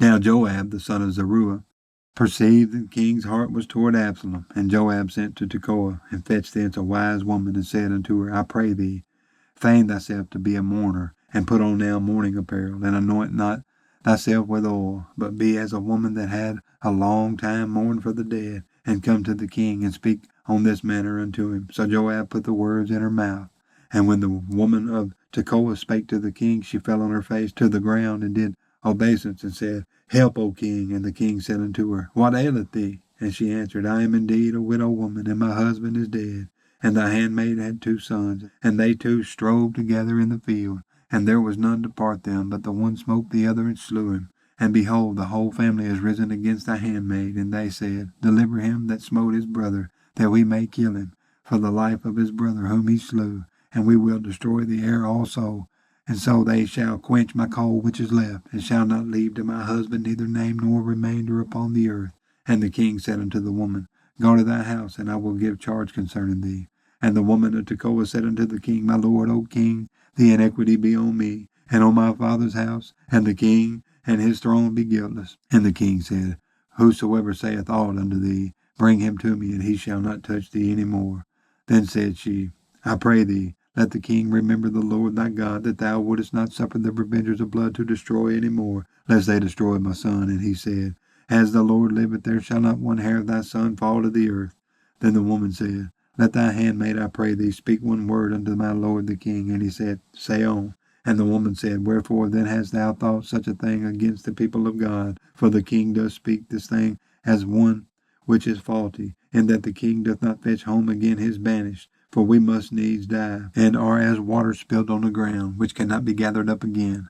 Now Joab, the son of Zeruiah, perceived that the king's heart was toward Absalom. And Joab sent to Tekoa, and fetched thence a wise woman, and said unto her, I pray thee, feign thyself to be a mourner, and put on now mourning apparel, and anoint not thyself with oil, but be as a woman that had a long time mourned for the dead, and come to the king, and speak on this manner unto him. So Joab put the words in her mouth. And when the woman of Tekoa spake to the king, she fell on her face to the ground, and did obeisance, and said, Help, O king. And the king said unto her, What aileth thee? And she answered, I am indeed a widow woman, and my husband is dead. And thy handmaid had 2 sons, and they 2 strove together in the field, and there was none to part them, but the one smote the other and slew him. And behold, the whole family is risen against thy handmaid. And they said, Deliver him that smote his brother, that we may kill him, for the life of his brother whom he slew, and we will destroy the heir also. And so they shall quench my coal which is left, and shall not leave to my husband neither name nor remainder upon the earth. And the king said unto the woman, Go to thy house, and I will give charge concerning thee. And the woman of Tekoa said unto the king, My lord, O king, the iniquity be on me, and on my father's house, and the king and his throne be guiltless. And the king said, Whosoever saith aught unto thee, bring him to me, and he shall not touch thee any more. Then said she, I pray thee, let the king remember the Lord thy God, that thou wouldest not suffer the revengers of blood to destroy any more, lest they destroy my son. And he said, As the Lord liveth, there shall not one hair of thy son fall to the earth. Then the woman said, Let thy handmaid, I pray thee, speak one word unto my lord the king. And he said, Say on. And the woman said, Wherefore then hast thou thought such a thing against the people of God? For the king doth speak this thing as one which is faulty, in that the king doth not fetch home again his banished. For we must needs die, and are as water spilled on the ground, which cannot be gathered up again.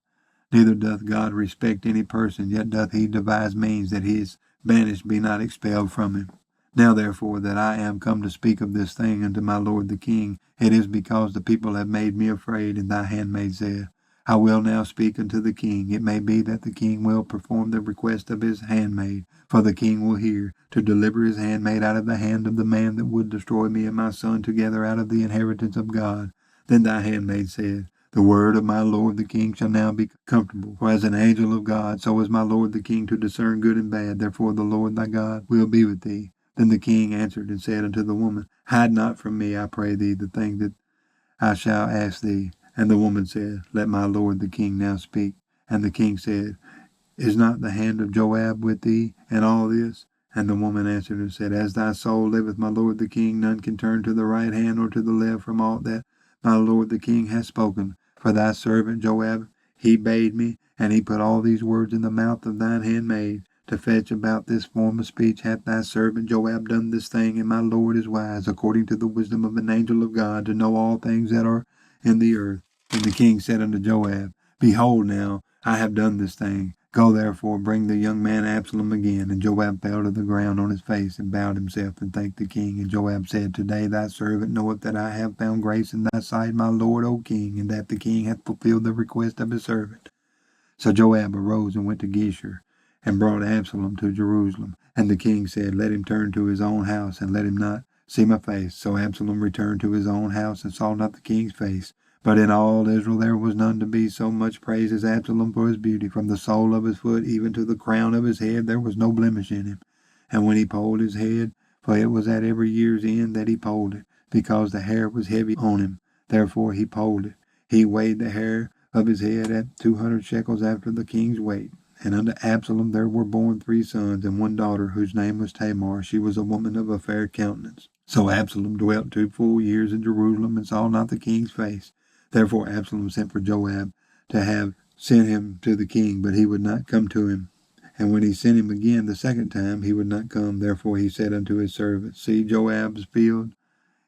Neither doth God respect any person, yet doth he devise means that his banished be not expelled from him. Now therefore that I am come to speak of this thing unto my lord the king, it is because the people have made me afraid. And thy handmaid said, I will now speak unto the king. It may be that the king will perform the request of his handmaid, for the king will hear, to deliver his handmaid out of the hand of the man that would destroy me and my son together out of the inheritance of God. Then thy handmaid said, The word of my lord the king shall now be comfortable. For as an angel of God, so is my lord the king to discern good and bad. Therefore the Lord thy God will be with thee. Then the king answered and said unto the woman, Hide not from me, I pray thee, the thing that I shall ask thee. And the woman said, Let my lord the king now speak. And the king said, Is not the hand of Joab with thee in all this? And the woman answered and said, As thy soul liveth, my lord the king, none can turn to the right hand or to the left from all that my lord the king hath spoken. For thy servant Joab, he bade me, and he put all these words in the mouth of thine handmaid, to fetch about this form of speech. Hath thy servant Joab done this thing? And my lord is wise, according to the wisdom of an angel of God, to know all things that are in the earth. And the king said unto Joab, Behold now, I have done this thing. Go therefore, bring the young man Absalom again. And Joab fell to the ground on his face, and bowed himself, and thanked the king. And Joab said, Today thy servant knoweth that I have found grace in thy sight, my lord, O king, and that the king hath fulfilled the request of his servant. So Joab arose and went to Geshur, and brought Absalom to Jerusalem. And the king said, Let him turn to his own house, and let him not see my face. So Absalom returned to his own house, and saw not the king's face. But in all Israel there was none to be so much praised as Absalom for his beauty. From the sole of his foot even to the crown of his head there was no blemish in him. And when he polled his head, for it was at every year's end that he polled it, because the hair was heavy on him, therefore he polled it. He weighed the hair of his head at 200 shekels after the king's weight. And unto Absalom there were born 3 sons, and 1 daughter, whose name was Tamar. She was a woman of a fair countenance. So Absalom dwelt 2 full years in Jerusalem, and saw not the king's face. Therefore Absalom sent for Joab to have sent him to the king, but he would not come to him. And when he sent him again the second time, he would not come. Therefore he said unto his servant, See, Joab's field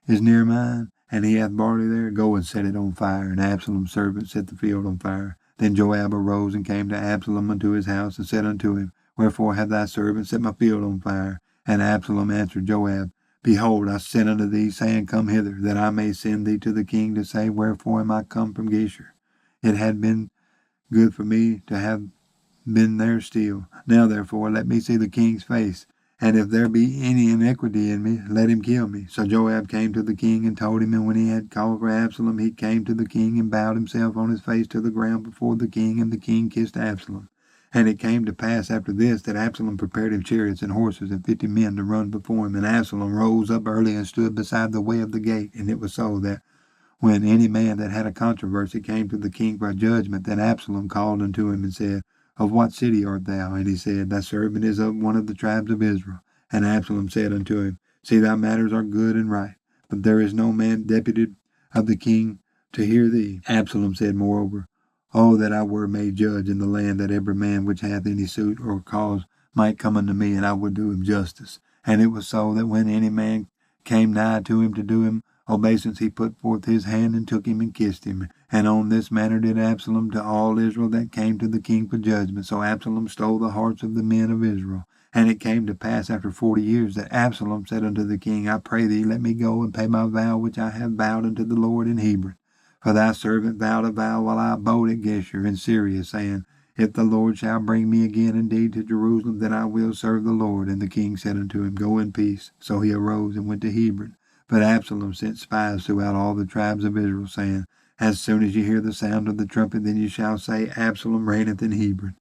is near mine, and he hath barley there. Go and set it on fire. And Absalom's servant set the field on fire. Then Joab arose and came to Absalom unto his house, and said unto him, Wherefore hath thy servant set my field on fire? And Absalom answered Joab, Behold, I sent unto thee, saying, Come hither, that I may send thee to the king to say, Wherefore am I come from Geshur? It had been good for me to have been there still. Now therefore let me see the king's face, and if there be any iniquity in me, let him kill me. So Joab came to the king and told him, and when he had called for Absalom, he came to the king and bowed himself on his face to the ground before the king, and the king kissed Absalom. And it came to pass after this that Absalom prepared him chariots and horses and 50 men to run before him. And Absalom rose up early and stood beside the way of the gate. And it was so that when any man that had a controversy came to the king for judgment, then Absalom called unto him and said, Of what city art thou? And he said, Thy servant is of one of the tribes of Israel. And Absalom said unto him, See, thy matters are good and right, but there is no man deputed of the king to hear thee. Absalom said moreover, Oh, that I were made judge in the land, that every man which hath any suit or cause might come unto me, and I would do him justice. And it was so that when any man came nigh to him to do him obeisance, he put forth his hand and took him and kissed him. And on this manner did Absalom to all Israel that came to the king for judgment. So Absalom stole the hearts of the men of Israel. And it came to pass after 40 years that Absalom said unto the king, I pray thee, let me go and pay my vow which I have vowed unto the Lord in Hebron. For thy servant vowed a vow while I abode at Geshur in Syria, saying, If the Lord shall bring me again indeed to Jerusalem, then I will serve the Lord. And the king said unto him, Go in peace. So he arose and went to Hebron. But Absalom sent spies throughout all the tribes of Israel, saying, As soon as you hear the sound of the trumpet, then you shall say, Absalom reigneth in Hebron.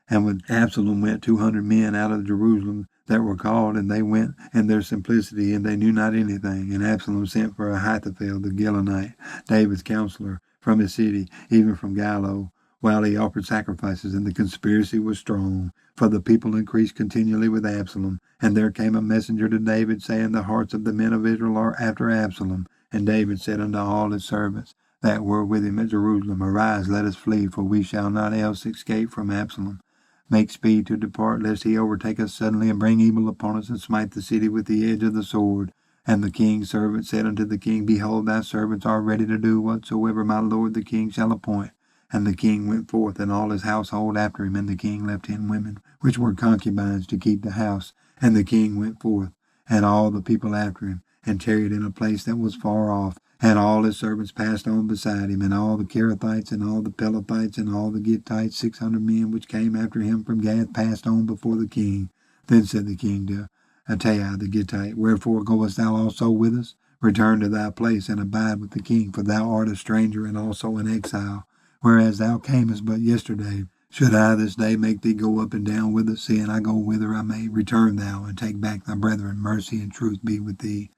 And when Absalom went 200 men out of Jerusalem that were called, and they went in their simplicity, and they knew not anything. And Absalom sent for Ahithophel the Gilonite, David's counselor, from his city, even from Gilo, while he offered sacrifices, and the conspiracy was strong. For the people increased continually with Absalom. And there came a messenger to David, saying, The hearts of the men of Israel are after Absalom. And David said unto all his servants that were with him at Jerusalem, Arise, let us flee, for we shall not else escape from Absalom. Make speed to depart, lest he overtake us suddenly, and bring evil upon us, and smite the city with the edge of the sword. And the king's servant said unto the king, Behold, thy servants are ready to do whatsoever my lord the king shall appoint. And the king went forth, and all his household after him. And the king left 10 women, which were concubines, to keep the house. And the king went forth, and all the people after him, and tarried in a place that was far off. And all his servants passed on beside him, and all the Kerethites, and all the Pelethites, and all the Gittites, 600 men which came after him from Gath, passed on before the king. Then said the king to Attai the Gittite, Wherefore goest thou also with us? Return to thy place, and abide with the king, for thou art a stranger, and also an exile. Whereas thou camest but yesterday, should I this day make thee go up and down with us, seeing I go whither I may? Return thou, and take back thy brethren. Mercy and truth be with thee.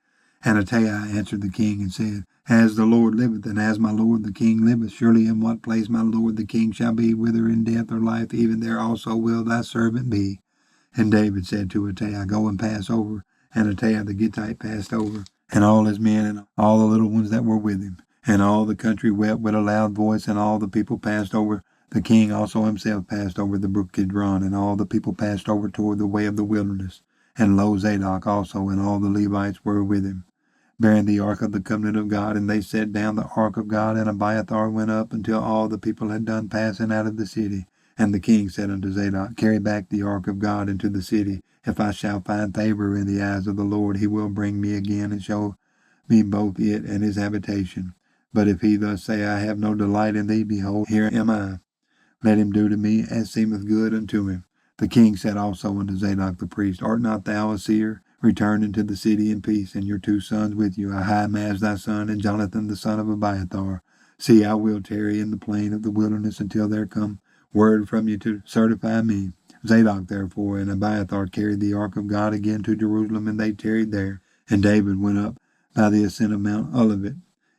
And Attai answered the king and said, As the Lord liveth, and as my lord the king liveth, surely in what place my lord the king shall be, whether in death or life, even there also will thy servant be. And David said to Attai, Go and pass over. And Attai the Gittite passed over, and all his men, and all the little ones that were with him. And all the country wept with a loud voice, and all the people passed over. The king also himself passed over the brook Kidron, and all the people passed over toward the way of the wilderness. And lo, Zadok also, and all the Levites were with him, bearing the ark of the covenant of God. And they set down the ark of God, and Abiathar went up until all the people had done passing out of the city. And the king said unto Zadok, Carry back the ark of God into the city. If I shall find favor in the eyes of the Lord, he will bring me again, and show me both it and his habitation. But if he thus say, I have no delight in thee, behold, here am I. Let him do to me as seemeth good unto him. The king said also unto Zadok the priest, Art not thou a seer? Return into the city in peace, and your 2 sons with you, Ahimaaz thy son, and Jonathan the son of Abiathar. See, I will tarry in the plain of the wilderness until there come word from you to certify me. Zadok therefore and Abiathar carried the ark of God again to Jerusalem, and they tarried there. And David went up by the ascent of Mount Olivet,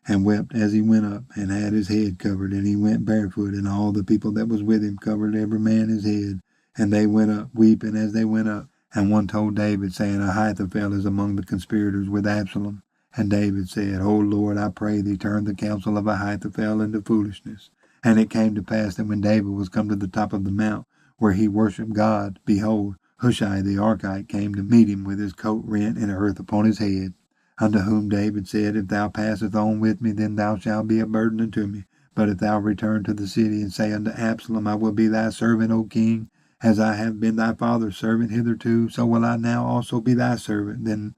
and wept as he went up, and had his head covered, and he went barefoot, and all the people that was with him covered every man his head. And they went up, weeping as they went up. And one told David, saying, Ahithophel is among the conspirators with Absalom. And David said, O Lord, I pray thee, turn the counsel of Ahithophel into foolishness. And it came to pass that when David was come to the top of the mount, where he worshipped God, behold, Hushai the Archite came to meet him with his coat rent and earth upon his head. Unto whom David said, If thou passest on with me, then thou shalt be a burden unto me. But if thou return to the city, and say unto Absalom, I will be thy servant, O king, as I have been thy father's servant hitherto, so will I now also be thy servant. Then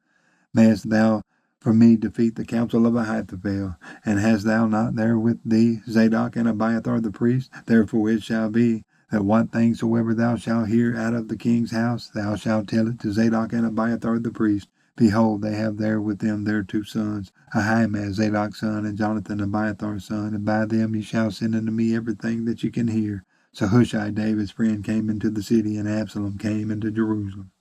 mayest thou for me defeat the counsel of Ahithophel. And hast thou not there with thee Zadok and Abiathar the priest? Therefore it shall be, that what things soever thou shalt hear out of the king's house, thou shalt tell it to Zadok and Abiathar the priest. Behold, they have there with them their 2 sons, Ahimaaz Zadok's son, and Jonathan Abiathar's son, and by them ye shall send unto me everything that ye can hear. So Hushai, David's friend, came into the city, and Absalom came into Jerusalem.